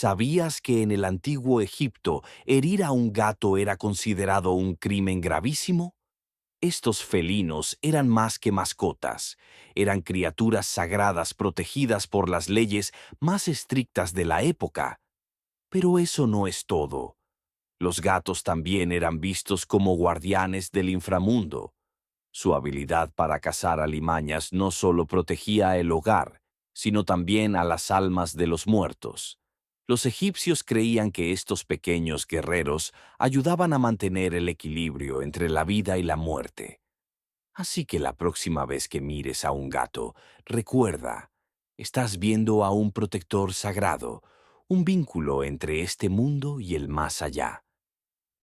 ¿Sabías que en el antiguo Egipto herir a un gato era considerado un crimen gravísimo? Estos felinos eran más que mascotas, eran criaturas sagradas protegidas por las leyes más estrictas de la época. Pero eso no es todo. Los gatos también eran vistos como guardianes del inframundo. Su habilidad para cazar alimañas no solo protegía el hogar, sino también a las almas de los muertos. Los egipcios creían que estos pequeños guerreros ayudaban a mantener el equilibrio entre la vida y la muerte. Así que la próxima vez que mires a un gato, recuerda, estás viendo a un protector sagrado, un vínculo entre este mundo y el más allá.